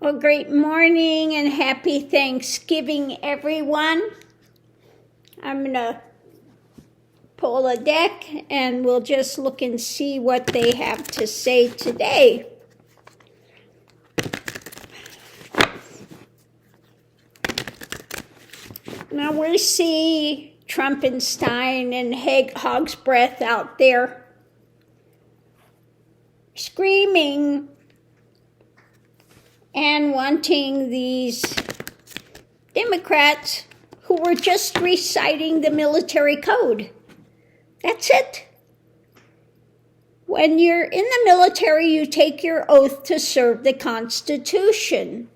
Well, great morning and happy Thanksgiving, everyone. I'm going to pull a deck and we'll just look and see what they have to say today. Now we see Trumpenstein and Hog's Breath out there screaming and wanting these Democrats who were just reciting the military code. That's it. When you're in the military, you take your oath to serve the Constitution.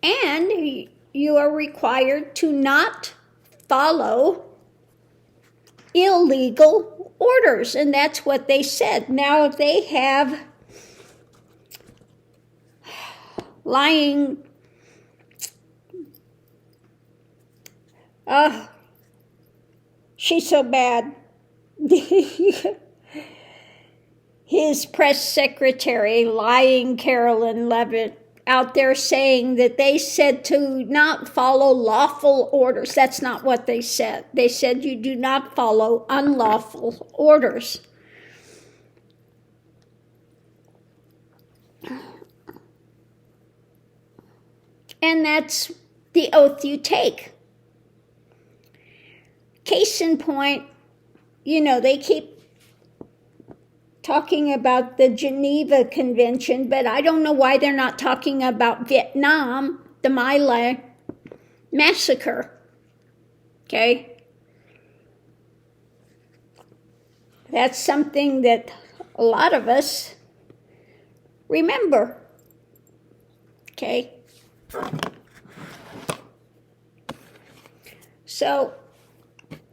And you are required to not follow illegal orders. And that's what they said. Now they have lying. She's so bad. His press secretary, lying Carolyn Levitt, out there saying that they said to not follow lawful orders. That's not what they said. They said you do not follow unlawful orders. And that's the oath you take. Case in point, they keep talking about the Geneva Convention, but I don't know why they're not talking about Vietnam, the My Lai massacre. Okay? That's something that a lot of us remember. Okay? So,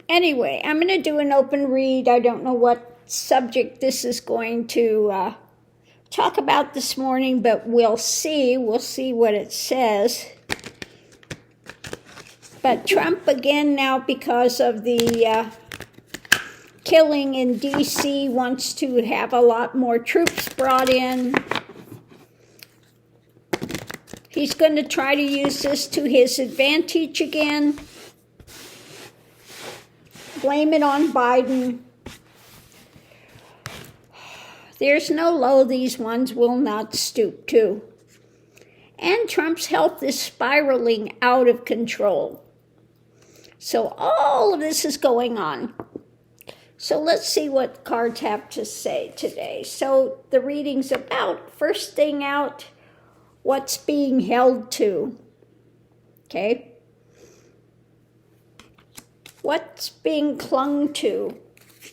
anyway, I'm going to do an open read. I don't know what subject this is going to talk about this morning, but we'll see. We'll see what it says. But Trump, again, now because of the killing in D.C., wants to have a lot more troops brought in. He's going to try to use this to his advantage again. Blame it on Biden. There's no low these ones will not stoop to. And Trump's health is spiraling out of control. So all of this is going on. So let's see what cards have to say today. So the reading's about, first thing out, what's being held to. Okay? What's being clung to,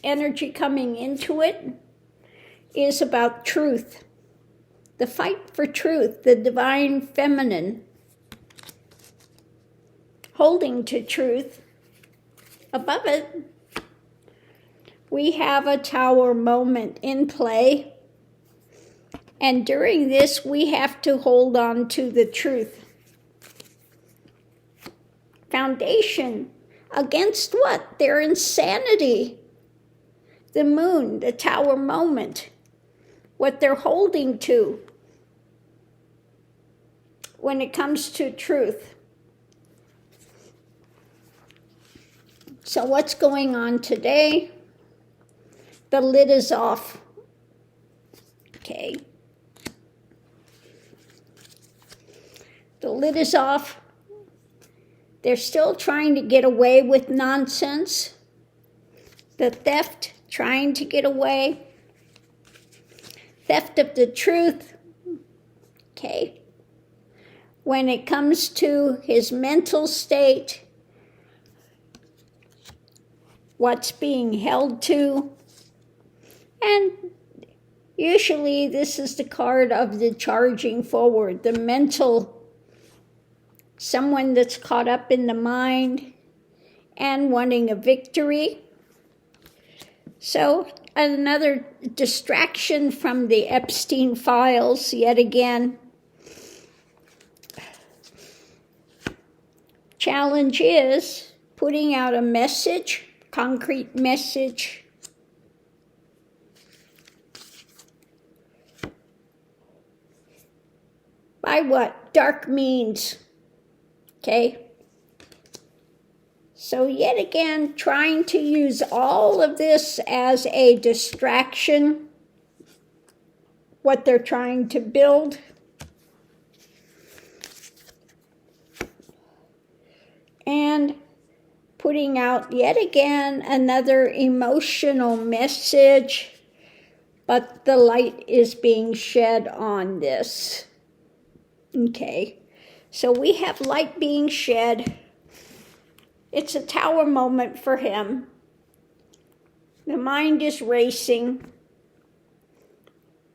energy coming into it, is about truth. The fight for truth, the divine feminine, holding to truth. Above it, we have a tower moment in play. And during this, we have to hold on to the truth. Foundation. Against what? Their insanity. The moon, the tower moment. What they're holding to when it comes to truth. So what's going on today? The lid is off. Okay. The lid is off. They're still trying to get away with nonsense. The theft, trying to get away. Theft of the truth. Okay. When it comes to his mental state, what's being held to. And usually this is the card of the charging forward, the mental. Someone that's caught up in the mind and wanting a victory. So another distraction from the Epstein files yet again. Challenge is putting out a message, concrete message. by what dark means. Okay? So yet again, trying to use all of this as a distraction, what they're trying to build. And putting out yet again another emotional message, but the light is being shed on this. Okay, so we have light being shed. It's a tower moment for him. The mind is racing.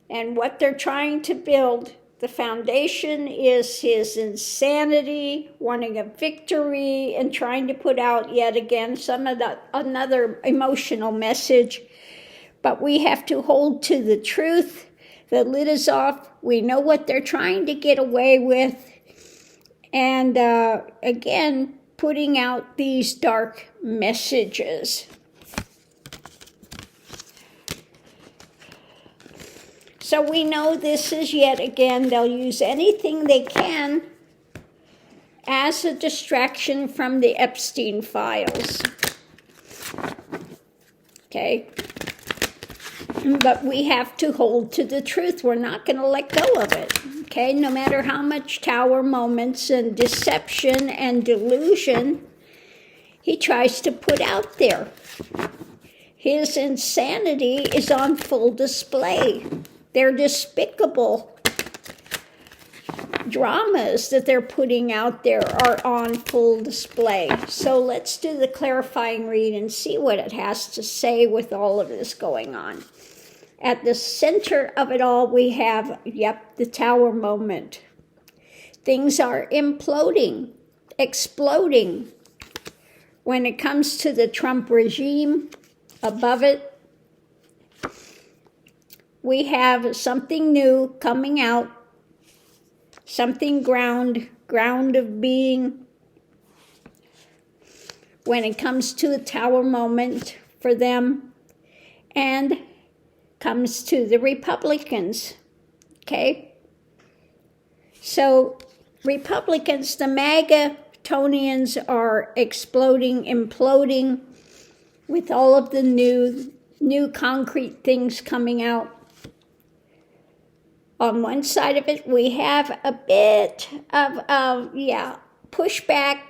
And what they're trying to build, the foundation is his insanity, wanting a victory, and trying to put out yet again another emotional message. But we have to hold to the truth. The lid is off. We know what they're trying to get away with. And again, putting out these dark messages. So we know this is yet again, they'll use anything they can as a distraction from the Epstein files. Okay? But we have to hold to the truth. We're not going to let go of it. Okay? No matter how much tower moments and deception and delusion he tries to put out there. His insanity is on full display. They're despicable dramas that they're putting out there are on full display. So let's do the clarifying read and see what it has to say with all of this going on. At the center of it all, we have, the tower moment. Things are imploding, exploding. When it comes to the Trump regime, above it, we have something new coming out, something ground of being. When it comes to a tower moment for them, and comes to the Republicans, okay? So Republicans, the MAGA-tonians are exploding, imploding with all of the new concrete things coming out. On one side of it, we have a bit of pushback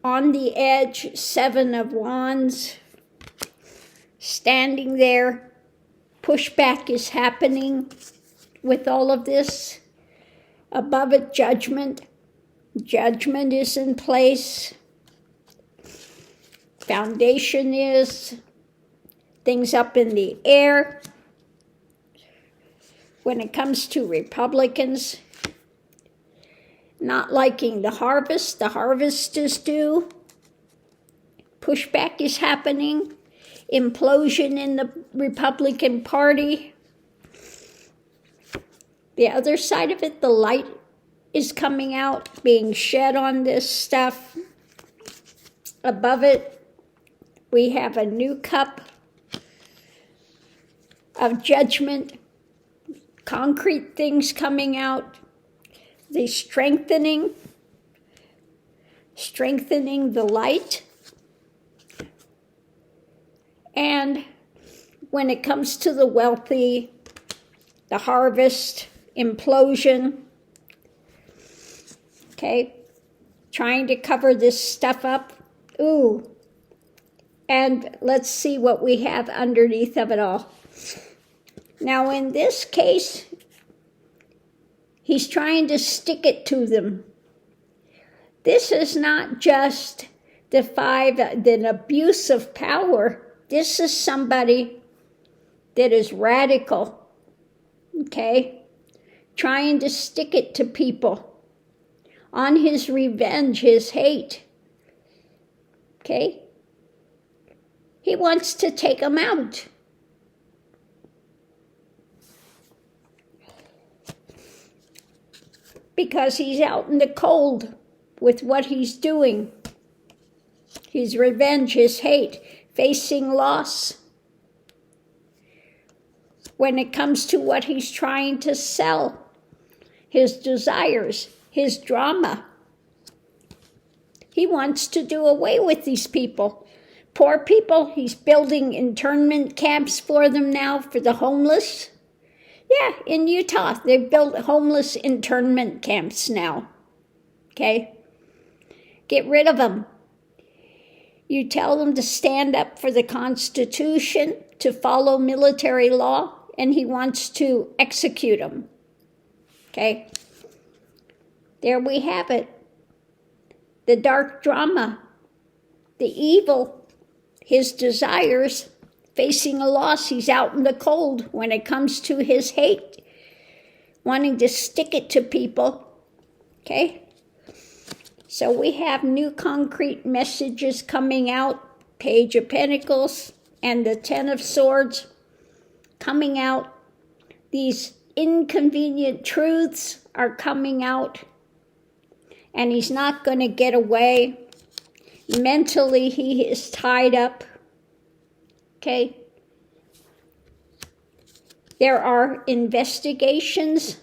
on the edge, 7 of Wands, standing there. Pushback is happening with all of this. Above it, judgment. Judgment is in place. Foundation is. Things up in the air. When it comes to Republicans, not liking the harvest is due. Pushback is happening. Implosion in the Republican Party. The other side of it, the light is coming out, being shed on this stuff. Above it, we have a new cup of judgment, concrete things coming out, the strengthening the light. And when it comes to the wealthy, the harvest, implosion, okay, trying to cover this stuff up. Ooh, and let's see what we have underneath of it all. Now, in this case, he's trying to stick it to them. This is not just the abuse of power. This is somebody that is radical, okay? Trying to stick it to people on his revenge, his hate, okay? He wants to take them out. Because he's out in the cold with what he's doing. His revenge, his hate, facing loss. When it comes to what he's trying to sell, his desires, his drama. He wants to do away with these people. Poor people, he's building internment camps for them now, for the homeless. Yeah, in Utah, they've built homeless internment camps now. Okay? Get rid of them. You tell them to stand up for the Constitution, to follow military law, and he wants to execute them. Okay? There we have it. The dark drama, the evil, his desires, facing a loss. He's out in the cold when it comes to his hate, wanting to stick it to people. Okay? So we have new concrete messages coming out, Page of Pentacles and the Ten of Swords coming out. These inconvenient truths are coming out, and he's not going to get away. Mentally, he is tied up. Okay? There are investigations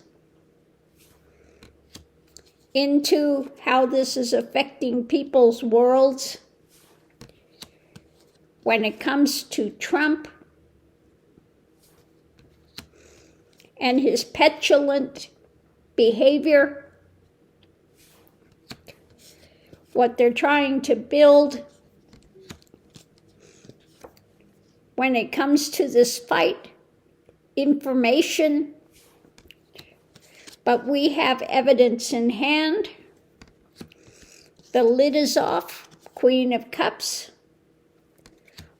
into how this is affecting people's worlds. When it comes to Trump and his petulant behavior, what they're trying to build when it comes to this fight, information, but we have evidence in hand. The lid is off, Queen of Cups,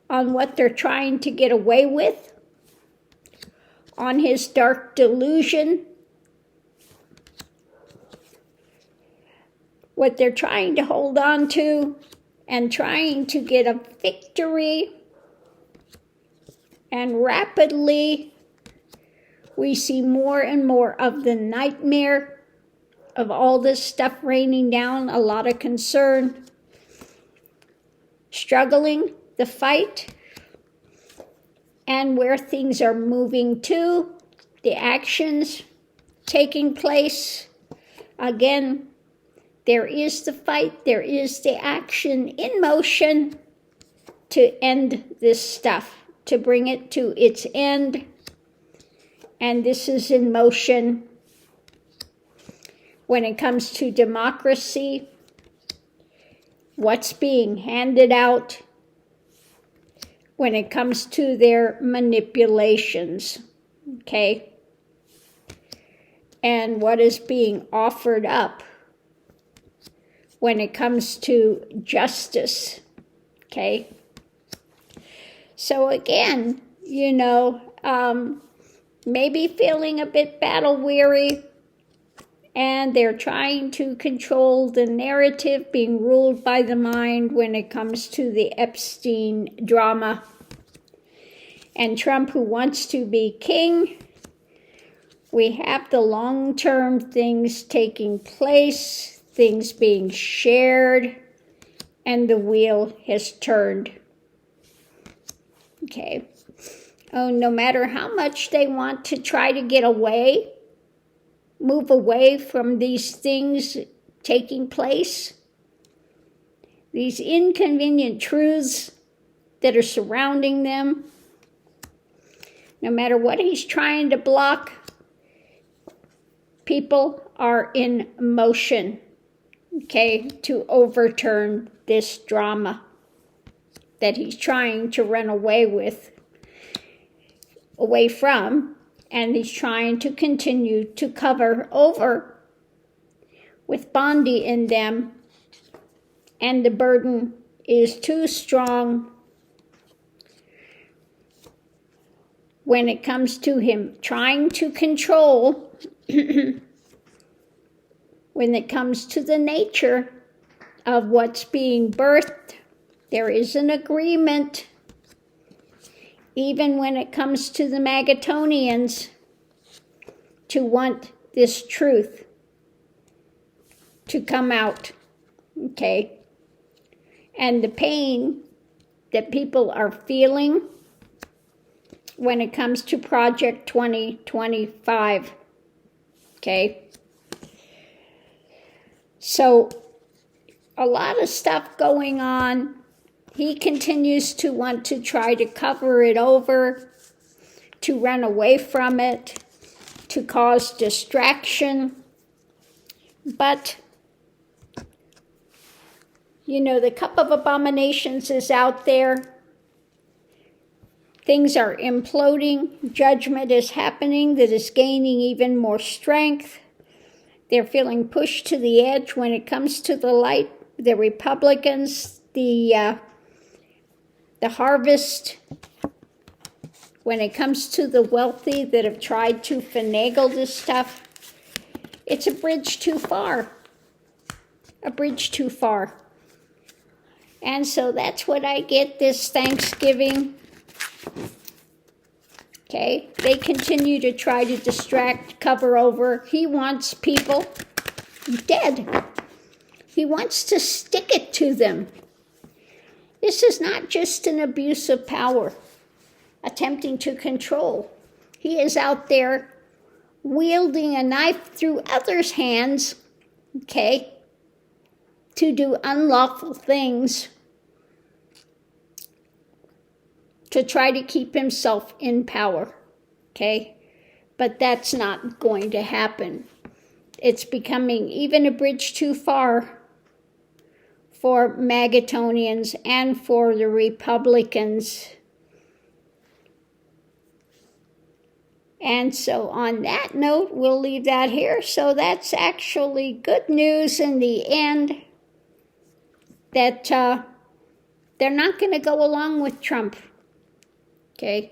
on what they're trying to get away with, on his dark delusion, what they're trying to hold on to, and trying to get a victory. And rapidly, we see more and more of the nightmare of all this stuff raining down, a lot of concern, struggling, the fight, and where things are moving to, the actions taking place. Again, there is the fight, there is the action in motion to end this stuff, to bring it to its end. And this is in motion when it comes to democracy, what's being handed out, when it comes to their manipulations, okay? And what is being offered up when it comes to justice, okay? So again, you know, maybe feeling a bit battle-weary, and they're trying to control the narrative, being ruled by the mind when it comes to the Epstein drama. And Trump, who wants to be king, we have the long-term things taking place, things being shared, and the wheel has turned. Okay. Oh, no matter how much they want to try to get away, move away from these things taking place, these inconvenient truths that are surrounding them, no matter what he's trying to block, people are in motion, okay, to overturn this drama that he's trying to run away from, and he's trying to continue to cover over with Bondi in them, and the burden is too strong when it comes to him trying to control when it comes to the nature of what's being birthed. There is an agreement. Even when it comes to the Magatonians, to want this truth to come out, okay? And the pain that people are feeling when it comes to Project 2025, okay? So a lot of stuff going on. He continues to want to try to cover it over, to run away from it, to cause distraction. But, you know, the cup of abominations is out there. Things are imploding. Judgment is happening that is gaining even more strength. They're feeling pushed to the edge when it comes to the light. The Republicans, the harvest, when it comes to the wealthy that have tried to finagle this stuff, it's a bridge too far. A bridge too far. And so that's what I get this Thanksgiving. Okay, they continue to try to distract, cover over. He wants people dead. He wants to stick it to them. This is not just an abuse of power, attempting to control. He is out there wielding a knife through others' hands, okay, to do unlawful things, to try to keep himself in power, okay? But that's not going to happen. It's becoming even a bridge too far for Magatonians and for the Republicans. And so on that note, we'll leave that here. So that's actually good news in the end, that they're not going to go along with Trump. Okay?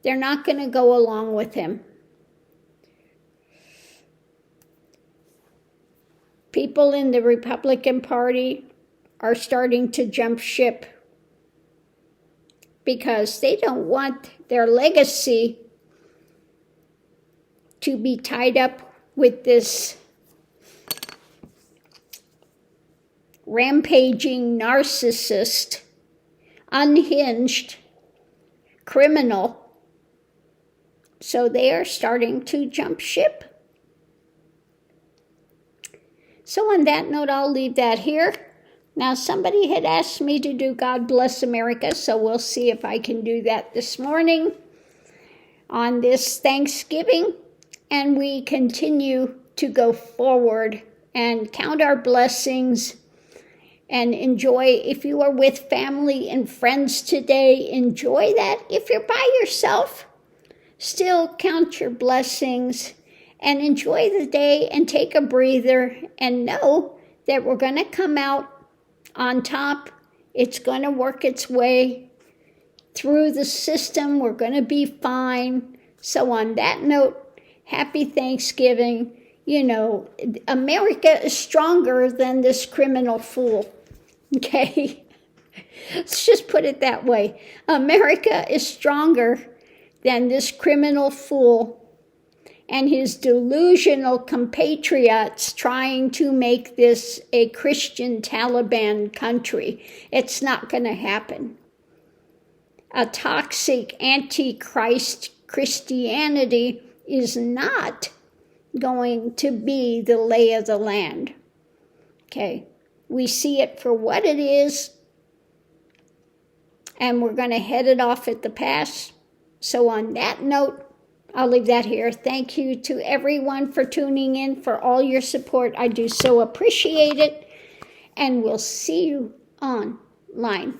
They're not going to go along with him. People in the Republican Party are starting to jump ship because they don't want their legacy to be tied up with this rampaging narcissist, unhinged criminal. So they are starting to jump ship. So on that note, I'll leave that here. Now, somebody had asked me to do God Bless America, so we'll see if I can do that this morning on this Thanksgiving. And we continue to go forward and count our blessings and enjoy. If you are with family and friends today, enjoy that. If you're by yourself, still count your blessings and enjoy the day and take a breather and know that we're going to come out on top. It's going to work its way through the system. We're going to be fine. So on that note, happy Thanksgiving. You know, America is stronger than this criminal fool. Okay? Let's just put it that way. America is stronger than this criminal fool and his delusional compatriots trying to make this a Christian Taliban country. It's not going to happen. A toxic antichrist Christianity is not going to be the lay of the land. Okay, we see it for what it is, and we're going to head it off at the pass. So on that note, I'll leave that here. Thank you to everyone for tuning in, for all your support. I do so appreciate it. And we'll see you online.